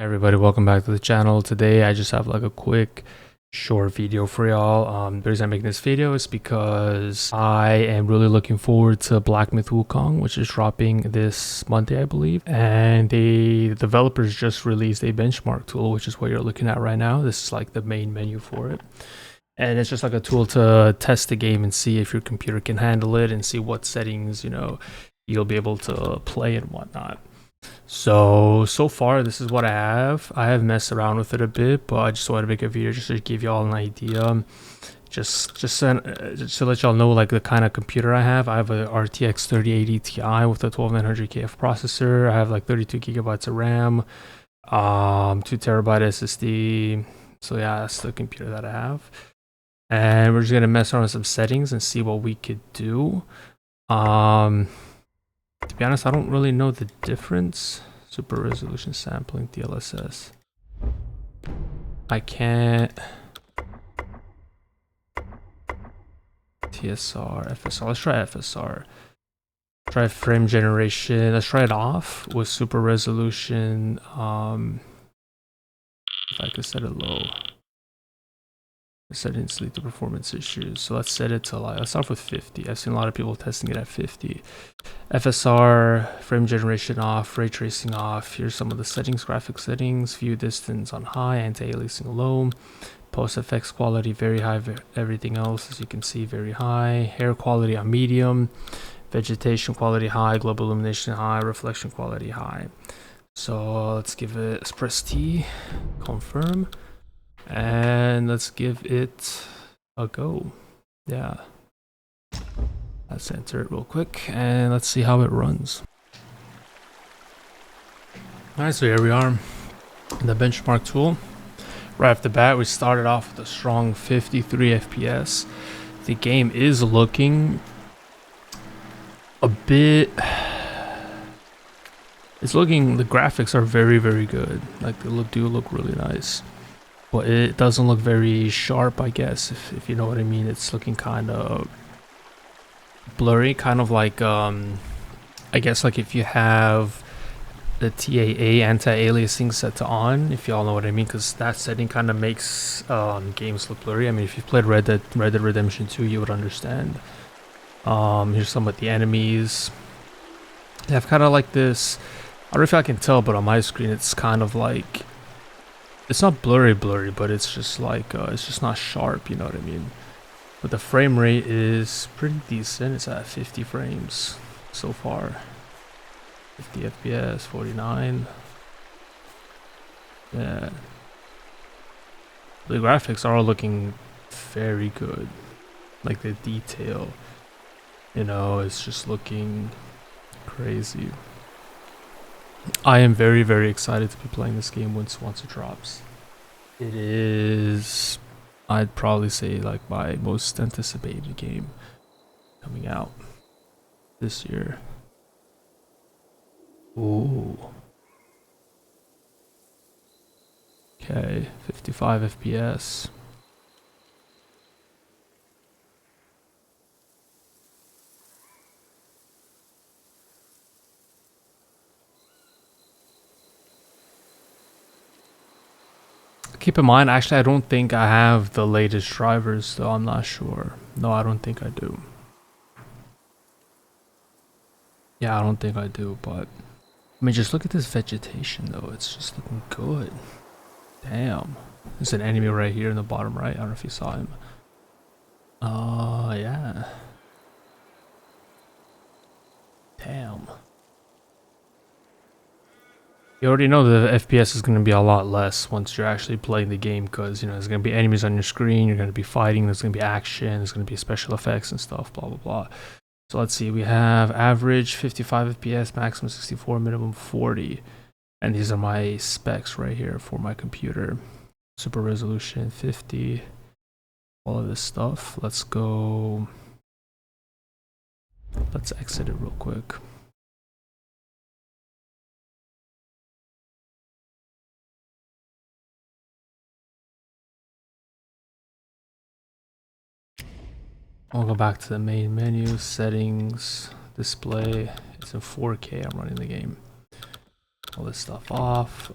Everybody, welcome back to the channel. Today I just have like a quick short video for y'all. The reason I'm making this video is because I am really looking forward to Black Myth Wukong, which is dropping this Monday, I believe. And the developers just released a benchmark tool, which is what you're looking at right now. This is like the main menu for it. And it's just like a tool to test the game and see if your computer can handle it and see what settings, you'll be able to play and whatnot. So far this is what I have. I have messed around with it a bit, but I just wanted to make a video just to give y'all an idea. Just to let y'all know like the kind of computer I have. I have a RTX 3080 Ti with a 12900KF processor. I have like 32 gigabytes of RAM, 2 terabyte SSD. So yeah, that's the computer that I have. And we're just gonna mess around with some settings and see what we could do. To be honest, I don't really know the difference. Super resolution sampling, DLSS. I can't. TSR, FSR. Let's try FSR. Try frame generation. Let's try it off with super resolution. If I could set it low. Settings lead to performance issues. So let's set it to like, let's start with 50. I've seen a lot of people testing it at 50. FSR, frame generation off, ray tracing off. Here's some of the settings, graphic settings, view distance on high, anti-aliasing low, post effects quality very high, everything else as you can see very high, hair quality on medium, vegetation quality high, global illumination high, reflection quality high. So let's give it, let's press T, confirm. And let's give it a go. Yeah. Let's enter it real quick and let's see how it runs. Alright, so here we are in the benchmark tool. Right off the bat, we started off with a strong 53 FPS. The game is looking a bit... It's looking... The graphics are very, very good. Like, they do look really nice. But it doesn't look very sharp, I guess, if you know what I mean. It's looking kind of blurry, kind of like, I guess like if you have the TAA anti-aliasing set to on, if y'all know what I mean, because that setting kind of makes games look blurry. I mean, if you've played Red Dead Redemption 2, you would understand. Here's some of the enemies. They have kind of like this, I don't know if I can tell, but on my screen, it's kind of like, it's not blurry, but it's just like, it's just not sharp, you know what I mean? But the frame rate is pretty decent. It's at 50 frames so far. 50 FPS, 49. Yeah. The graphics are looking very good. Like the detail, it's just looking crazy. I am very, very excited to be playing this game once it drops. It is, I'd probably say, like my most anticipated game coming out this year. Ooh. Okay, 55 FPS. Keep in mind, actually, I don't think I have the latest drivers, though. I'm not sure. No, I don't think I do. Yeah, I don't think I do, but... I mean, just look at this vegetation, though. It's just looking good. Damn. There's an enemy right here in the bottom right. I don't know if you saw him. Yeah. Damn. You already know the FPS is going to be a lot less once you're actually playing the game, because there's going to be enemies on your screen, you're going to be fighting, there's going to be action, there's going to be special effects and stuff, blah blah blah. So let's see, we have average 55 FPS, maximum 64, minimum 40, and these are my specs right here for my computer. Super resolution 50, all of this stuff. Let's go, let's exit it real quick. I'll go back to the main menu, settings, display. It's in 4K. I'm running the game. all this stuff off.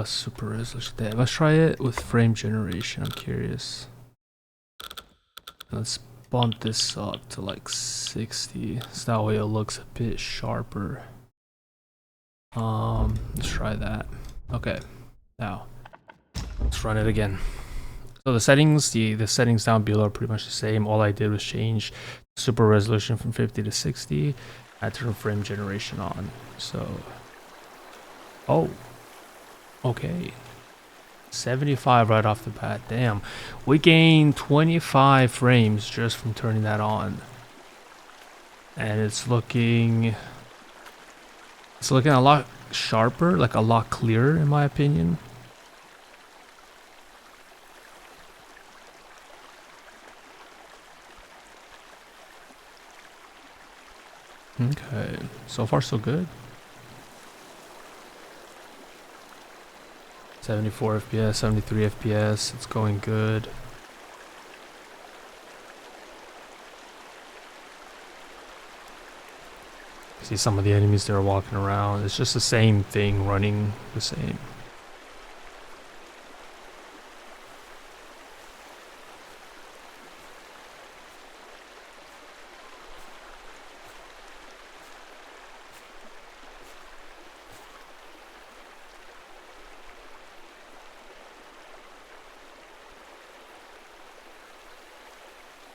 Super resolution. Damn, let's try it with frame generation. I'm curious. Let's bump this up to like 60, so that way it looks a bit sharper. Let's try that. Okay, now let's run it again. So the settings, the settings down below are pretty much the same. All I did was change super resolution from 50 to 60. I turned frame generation on. So, oh, okay. 75 right off the bat. Damn, we gained 25 frames just from turning that on, and it's looking a lot sharper, like a lot clearer in my opinion. Okay, so far so good. 74 FPS, 73 FPS, it's going good. See some of the enemies that are walking around. It's just the same thing running the same.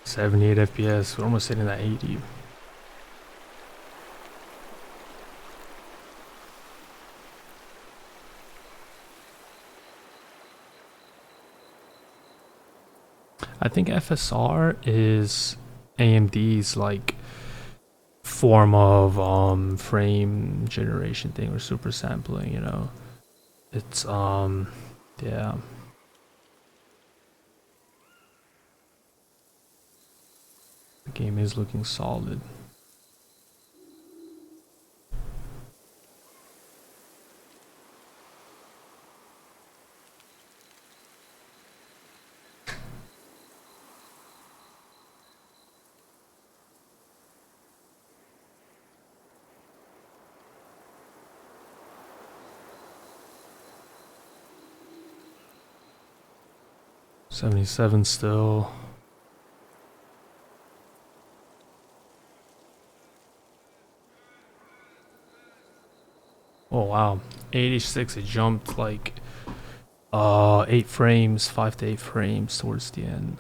.78 FPS, we're almost hitting that 80. I think FSR is AMD's like form of frame generation thing, or super sampling, you know. It's yeah. The game is looking solid. .77 still. Oh wow, 86. It jumped like 8 frames, 5 to 8 frames towards the end.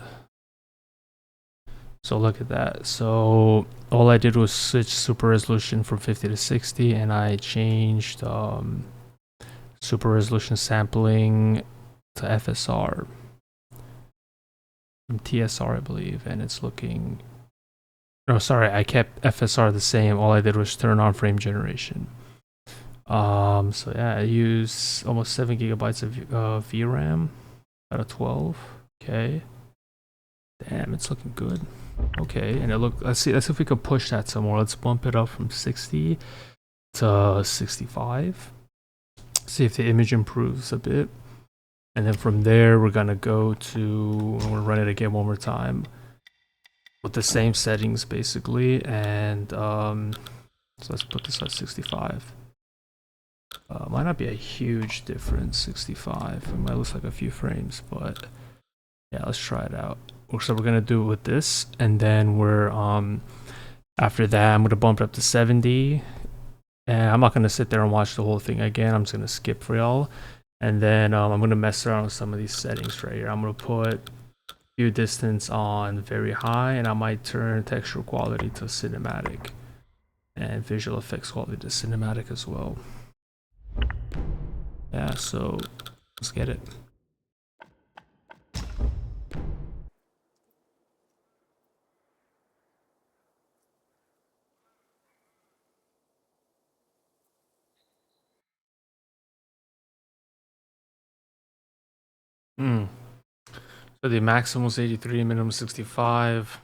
So look at that. So all I did was switch super resolution from 50 to 60, and I changed super resolution sampling to FSR from TSR, I believe, and it's looking. No, sorry, I kept FSR the same. All I did was turn on frame generation. So yeah, I use almost 7 gigabytes of VRAM out of 12. Okay, damn, it's looking good. Okay, and let's see if we can push that some more. Let's bump it up from 60 to 65. See if the image improves a bit, and then from there we're gonna go to, I'm gonna run it again one more time with the same settings basically, and so let's put this at 65. Might not be a huge difference. 65, it might look like a few frames, but yeah, let's try it out. So we're gonna do it with this, and then we're after that I'm gonna bump it up to 70, and I'm not gonna sit there and watch the whole thing again. I'm just gonna skip for y'all, and then I'm gonna mess around with some of these settings right here. I'm gonna put view distance on very high, and I might turn texture quality to cinematic, and visual effects quality to cinematic as well. Yeah, so let's get it. So the maximum was 83, minimum 65,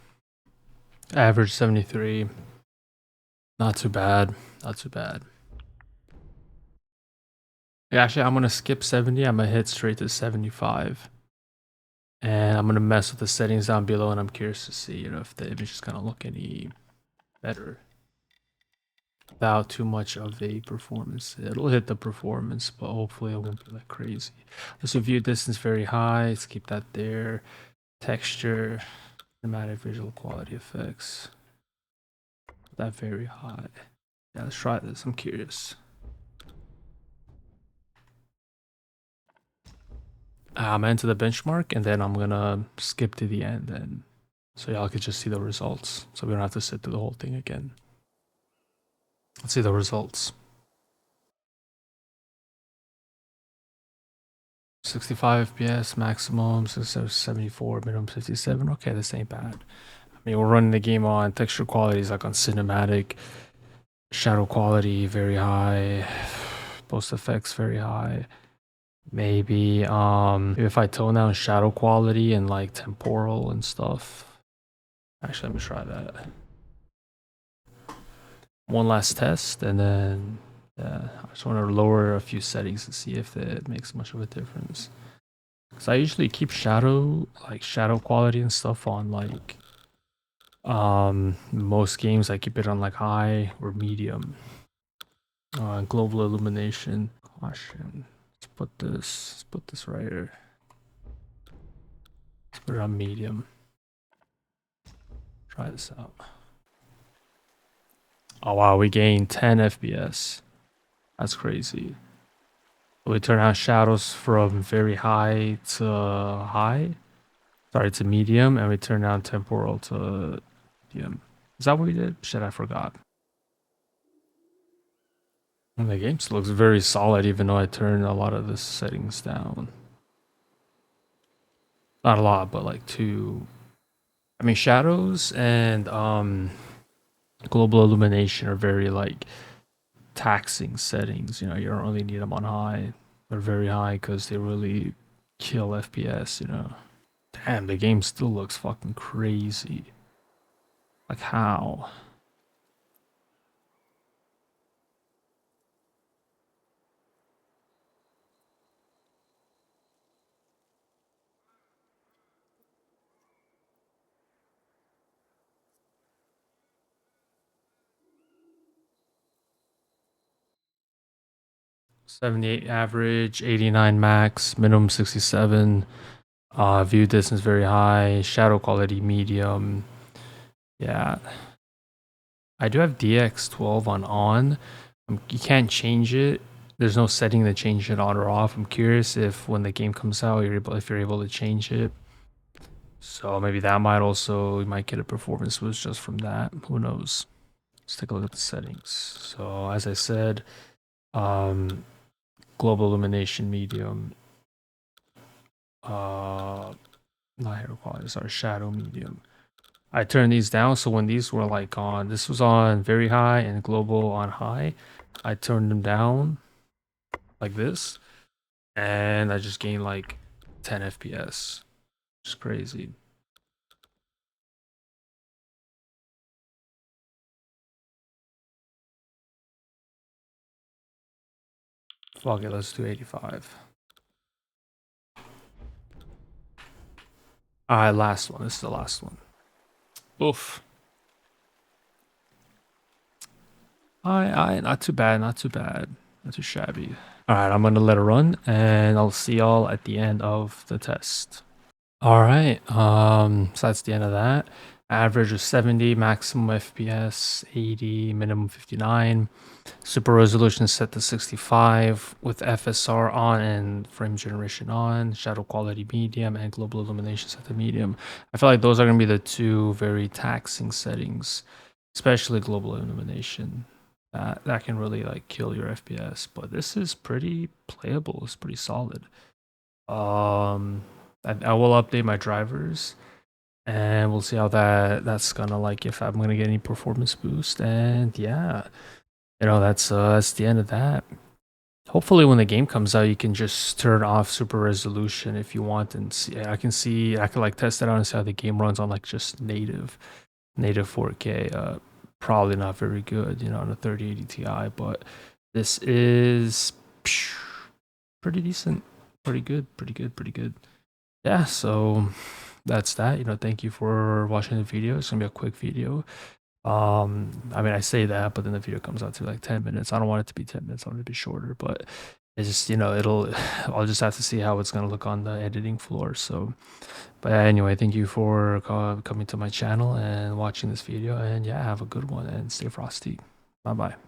average 73. Not too bad. Not too bad. Yeah, actually, I'm gonna skip 70. I'm gonna hit straight to 75, and I'm gonna mess with the settings down below. And I'm curious to see, you know, if the image is gonna look any better. without too much of a performance. It'll hit the performance, but hopefully it won't be like crazy. Let's do view distance very high. Let's keep that there. Texture, cinematic visual quality effects. That very high. Yeah, let's try this. I'm curious. I'm into the benchmark, and then I'm gonna skip to the end, and so y'all could just see the results. So we don't have to sit through the whole thing again. Let's see the results. 65 FPS maximum, 74, minimum 57. Okay, this ain't bad. I mean, we're running the game on texture quality is like on cinematic, shadow quality very high, post effects very high. Maybe if I tone down shadow quality and like temporal and stuff. Actually, let me try that. One last test, and then I just want to lower a few settings to see if it makes much of a difference. Because I usually keep shadow quality and stuff on like most games. I keep it on like high or medium. Global illumination, caution. Let's put this right here. Let's put it on medium. Try this out. Oh wow, we gained 10 FPS. That's crazy. We turn on shadows from very high to medium, and we turn down temporal to medium. Is that what we did? Shit, I forgot. And the game still looks very solid, even though I turned a lot of the settings down. Not a lot, but like two. I mean, shadows and global illumination are very like taxing settings. You know, you don't really need them on high. They're very high because they really kill FPS. You know. Damn, the game still looks fucking crazy. Like how? $78 average, 89 max, minimum 67. View distance very high, shadow quality medium. Yeah. I do have DX12 on. You can't change it. There's no setting to change it on or off. I'm curious if when the game comes out, if you're able to change it. So maybe that might also, you might get a performance boost just from that. Who knows? Let's take a look at the settings. So as I said, global illumination medium, not hero quality, sorry, shadow medium. I turned these down, so when these were like on, this was on very high and global on high, I turned them down like this, and I just gained like 10 FPS. Just crazy. Fuck it, let's do 85. Alright, last one. This is the last one. Oof. Not too bad, not too bad. Not too shabby. Alright, I'm gonna let it run, and I'll see y'all at the end of the test. Alright, so that's the end of that. Average is 70, maximum FPS 80, minimum 59. Super resolution is set to 65 with FSR on and frame generation on, shadow quality medium, and global illumination set to medium. I feel like those are going to be the two very taxing settings, especially global illumination. That can really like kill your FPS, but this is pretty playable. It's pretty solid. I will update my drivers, and we'll see how that's gonna like if I'm gonna get any performance boost. And yeah, you know that's the end of that. Hopefully, when the game comes out, you can just turn off super resolution if you want, and see. I can like test it out and see how the game runs on like just native 4K. Probably not very good, you know, on a 3080 Ti, but this is pretty decent, pretty good. Yeah, so that's that. You know, thank you for watching the video. It's gonna be a quick video. I mean, I say that, but then the video comes out to like 10 minutes. I don't want it to be 10 minutes. I want it to be shorter, but it's just, I'll just have to see how it's going to look on the editing floor. So, but anyway, thank you for coming to my channel and watching this video. And yeah, have a good one and stay frosty. Bye bye.